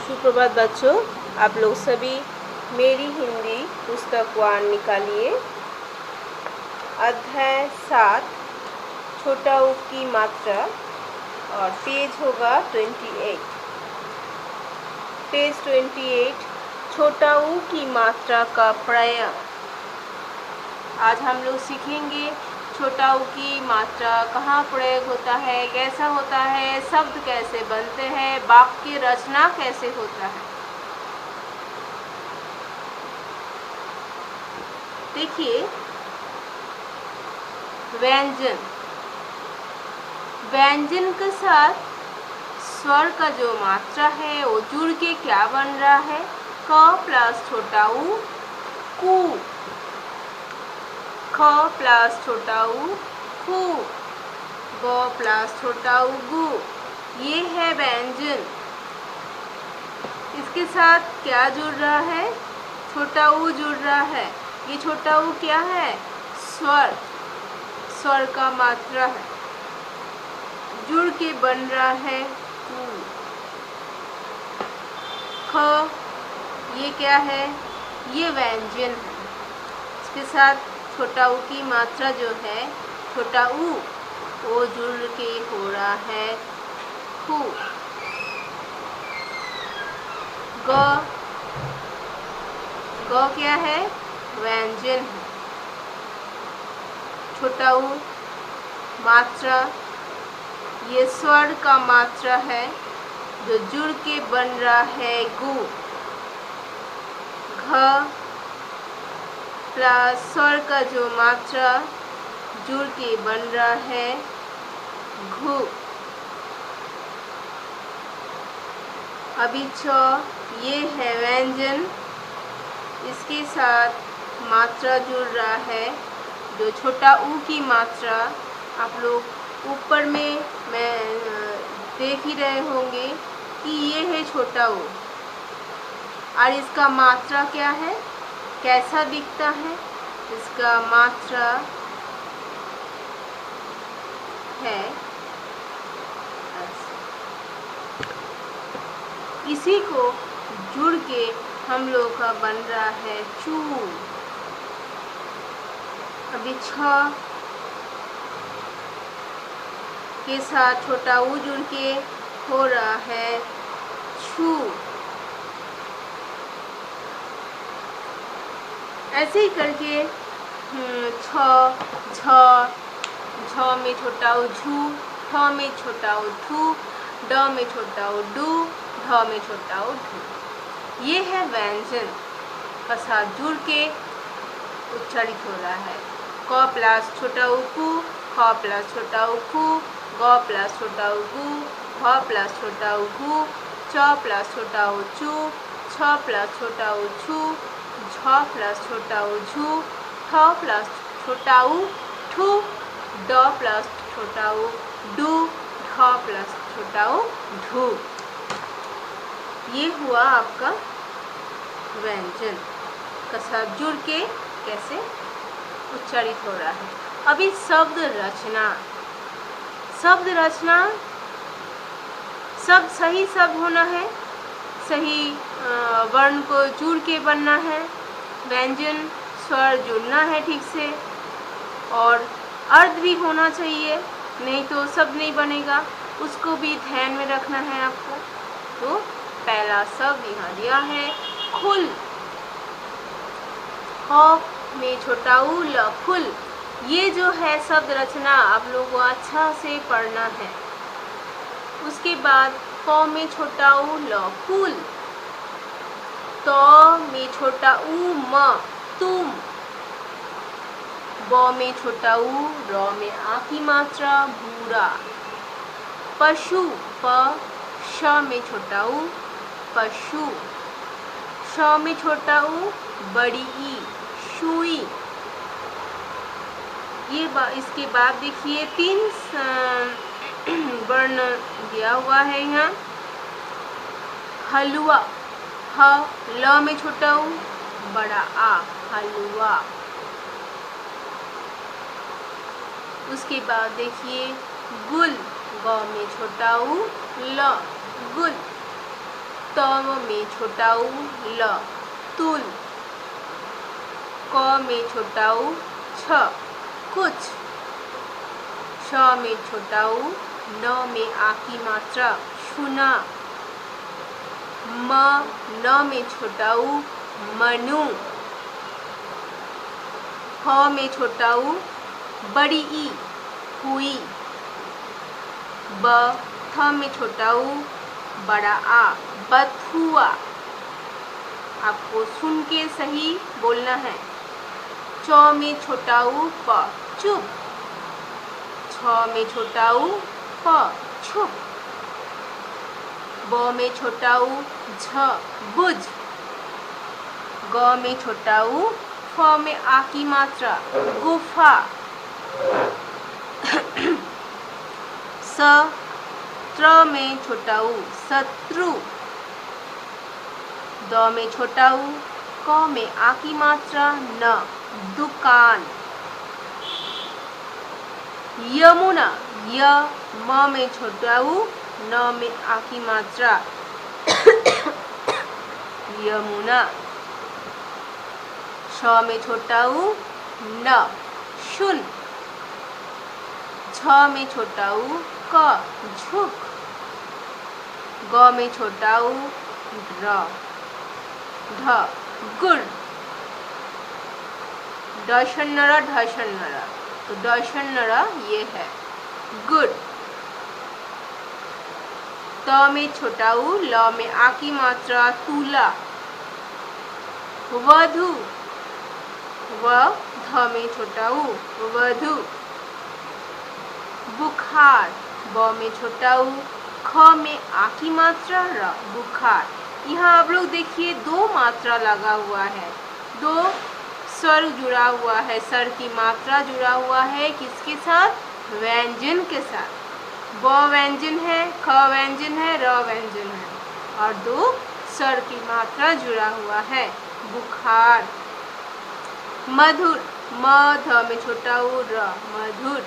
सुप्रभात बच्चों, आप लोग सभी मेरी हिंदी पुस्तक वान निकालिए। अध्याय 7 छोटा ऊ की मात्रा और पेज होगा 28। पेज 28 छोटा ऊ की मात्रा का प्रयोग। आज हम लोग सीखेंगे छोटा ऊ की मात्रा कहाँ प्रयोग होता है, कैसा होता है, शब्द कैसे बनते हैं, वाक्य रचना कैसे होता है। देखिए, व्यंजन। व्यंजन के साथ स्वर का जो मात्रा है वो जुड़ के क्या बन रहा है, क प्लस छोटा ऊ कु, ख प्लस छोटा ऊ खु, ग प्लस छोटा ऊ गु। ये है व्यंजन। इसके साथ क्या जुड़ रहा है, छोटा ऊ जुड़ रहा है। ये छोटा ऊ क्या है, स्वर, स्वर का मात्रा है, जुड़ के बन रहा है ऊ। ख, ये क्या है, ये व्यंजन है। इसके साथ छोटा ऊ की मात्रा जो है, छोटा ऊ, वो जुड़ के हो रहा है खु। ग, ग क्या है, व्यंजन है। छोटा ऊ मात्रा, ये स्वर का मात्रा है जो जुड़ के बन रहा है गु। घ प्लस स्वर का जो मात्रा जुड़ के बन रहा है घु। अभी छ, ये है व्यंजन। इसके साथ मात्रा जुड़ रहा है जो छोटा ऊ की मात्रा। आप लोग ऊपर में मैं देख ही रहे होंगे कि ये है छोटा ऊ, और इसका मात्रा क्या है, कैसा दिखता है। इसका मात्रा है इसी को जुड़ के हम लोग का बन रहा है चू। अभी छ के साथ छोटा ऊ जुड़ के हो रहा है छू। ऐसे ही करके छ, झ, झ में छोटा ऊ झू, ठ में छोटा ऊ धू, ड में छोटा ऊ डू, ध में छोटा ऊ ढू। ये है व्यंजन का साथ जुड़ के उच्चारित हो रहा है। क प्लस छोटा ऊ कु, ख प्लस छोटा ऊ खु, ग प्लस छोटा ऊ गु, भ प्लस छोटा ऊ घु, च प्लस छोटा ऊ चू, छ प्लस छोटा ऊ छू, झ प्लस छोटा ऊ झू, ठ प्लस छोटा ऊ ठू, ड प्लस छोटा ऊ डू, ढ प्लस छोटा ऊ ढू। ये हुआ आपका व्यंजन का साथ जुड़ के कैसे उच्चारित हो रहा है। अभी शब्द रचना। शब्द रचना, शब्द सही शब्द होना है, सही वर्ण को जुड़ के बनना है, व्यंजन स्वर जुड़ना है ठीक से, और अर्थ भी होना चाहिए, नहीं तो शब्द नहीं बनेगा। उसको भी ध्यान में रखना है आपको। तो पहला शब्द यहाँ दिया है खुल। ख में छोटा ऊ ल, खुल। ये जो है शब्द रचना आप लोगों को अच्छा से पढ़ना है। उसके बाद क में छोटा ऊ ल, कुल। त में छोटा ऊ म, तुम। ब में छोटा ऊ, र में आ की मात्रा भूरा। पशु, प, श में छोटा ऊ पशु। श में छोटा ऊ, बड़ी ई, शुई। ये इसके बाद देखिए 3 वर्ण दिया हुआ है यहाँ। हलवा, ह, ल में छोटा ऊ, बड़ा आ, हलवा। उसके बाद देखिए गुल, ग में छोटा ऊ ल, गुल। त में छोटा उ ल तुल। क में छोटा उ छ कुछ। श में छोटा उ न में आ की मात्रा शुना। म न में छोटा उ मनु। ह में छोटा उ बड़ी ई हुई। ब थ में छोटा उ बड़ा आ बथुआ। आपको सुन के सही बोलना है। च में छोटा उ प चुप। छ में छोटा उ प छुप। ब में छोटा उ झ बुझ। ग में छोटा उ फ में आ की मात्रा गुफा। स त्र में छोटा उ शत्रु। द में छोटा उ क में आ की मात्रा न दुकान। यमुना य म में छोटा उ न में आ की मात्रा यमुना। श में छोटा उ न शुन। छ में छोटा उ क झुक। ग में छोटा उ ढ गुड़। ढ तो ढ ये है गुड़। त में छोटा उ ल में आ की मात्रा तुला। वधु व ध में छोटा उ वधु। बुखार ब में छोटा उ ख में आ की मात्रा र बुखार। यहाँ आप लोग देखिए दो मात्रा लगा हुआ है, दो स्वर जुड़ा हुआ है, स्वर की मात्रा जुड़ा हुआ है किसके साथ? व्यंजन के साथ। ब व्यंजन है, ख व्यंजन है, र व्यंजन है और दो स्वर की मात्रा जुड़ा हुआ है। बुखार। मधुर म ध में छोटा उ र मधुर।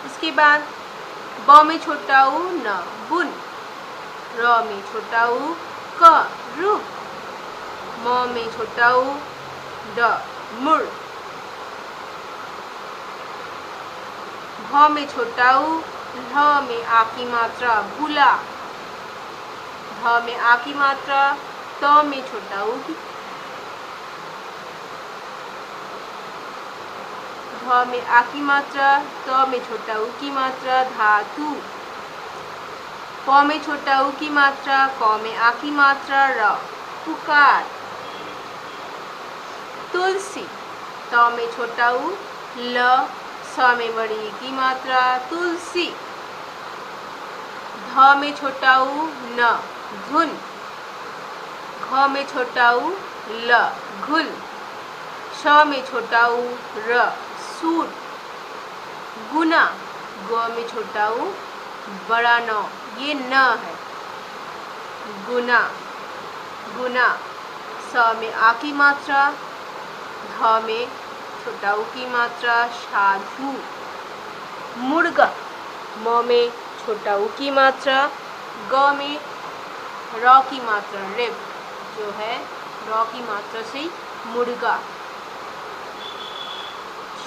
उसके बाद ब में छोटा उ न बुन। र में छोटा उ क रुक। म में छोटा उ ड मुड़। भ में छोटा उ ल में आ की मात्रा भूला। ध में आ की मात्रा त में छोटा उ ध में आ की मात्रा त में छोटा उ की मात्रा धातु। प में छोटा उ की मात्रा क में आ की मात्रा र पुकार। तुलसी त में छोटा उ ल स में बड़ी ई की मात्रा तुलसी। ध में छोटा उ न धुन। घ में छोटा उ ल घुल। श में छोटा उ र सूट। गुना ग में छोटा उ बड़ा न ये न है गुना। गुना स में आ की मात्रा ध में छोटा उ की मात्रा साधु। मुर्गा म में छोटा उ की मात्रा ग में र की मात्रा रिब जो है र की मात्रा से मुर्गा।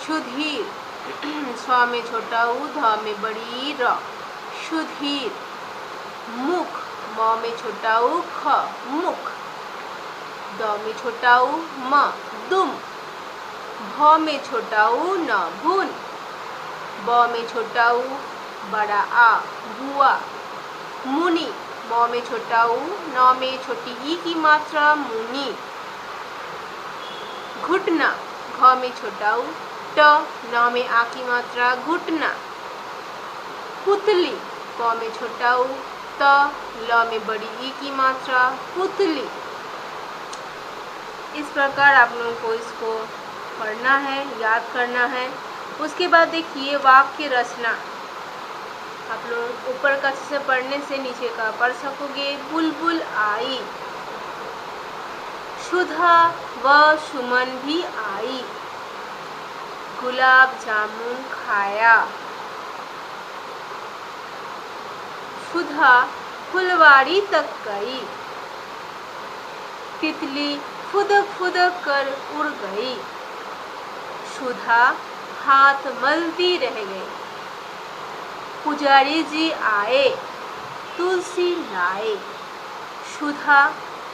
सुधीर स्व में छोटा उ ध में बड़ी र सुधीर। मुख म में छोटा उ ख मुख। द में छोटा उ म दुम। भ में छोटा उ न भुन। ब में छोटा उ बड़ा आ बुआ। मुनि म में छोटा उ न में छोटी ई की मात्रा मुनि। घुटना घ में छोटा उ ट न में आ की मात्रा घुटना। पुतली प में छोटा उ त ल में बड़ी ई की मात्रा पुतली। इस प्रकार आप लोगों को इसको पढ़ना है, याद करना है। उसके बाद देखिए वाक्य रचना। आप लोग ऊपर का से पढ़ने से नीचे का पढ़ सकोगे। बुलबुल आई। सुधा व सुमन भी आई। गुलाब जामुन खाया। सुधा फुलवारी तक गई। तितली फुदक फुदक कर उड़ गई। सुधा हाथ मलती रह गई। पुजारी जी आए, तुलसी लाए। सुधा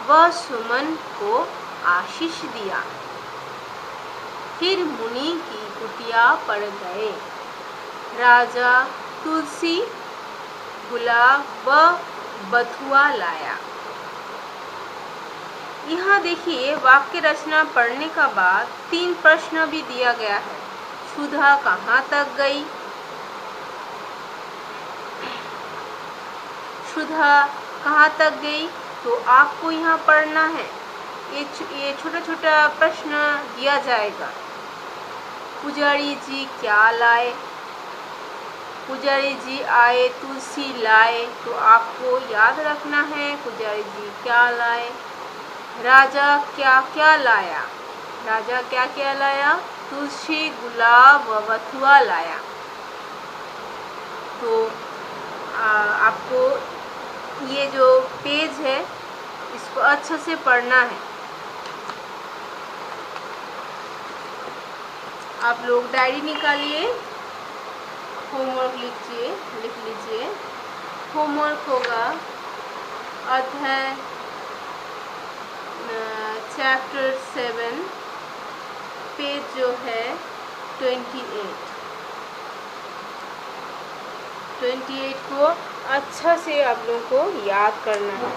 व सुमन को आशीष दिया। फिर मुनि की कुटिया पर गए। राजा तुलसी, गुलाब व बथुआ लाया। यहाँ देखिए वाक्य रचना पढ़ने का बाद 3 प्रश्न भी दिया गया है। सुधा कहाँ तक गई? सुधा कहाँ तक गई? तो आपको यहाँ पढ़ना है। ये छोटा छोटा प्रश्न दिया जाएगा। पुजारी जी क्या लाए? पुजारी जी आए, तुलसी लाए। तो आपको याद रखना है पुजारी जी क्या लाए। राजा क्या क्या लाया? राजा क्या क्या लाया? तुलसी, गुलाब व बथुआ लाया। तो आपको ये जो पेज है इसको अच्छे से पढ़ना है। आप लोग डायरी निकालिए, होमवर्क लिख लीजिए। होमवर्क होगा अध्याय चैप्टर 7 पेज जो है 28 को अच्छा से आप लोगों को याद करना है।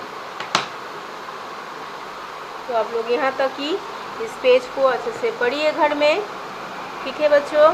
तो आप लोग यहाँ तक ही इस पेज को अच्छे से पढ़िए घर में। ठीक है बच्चों।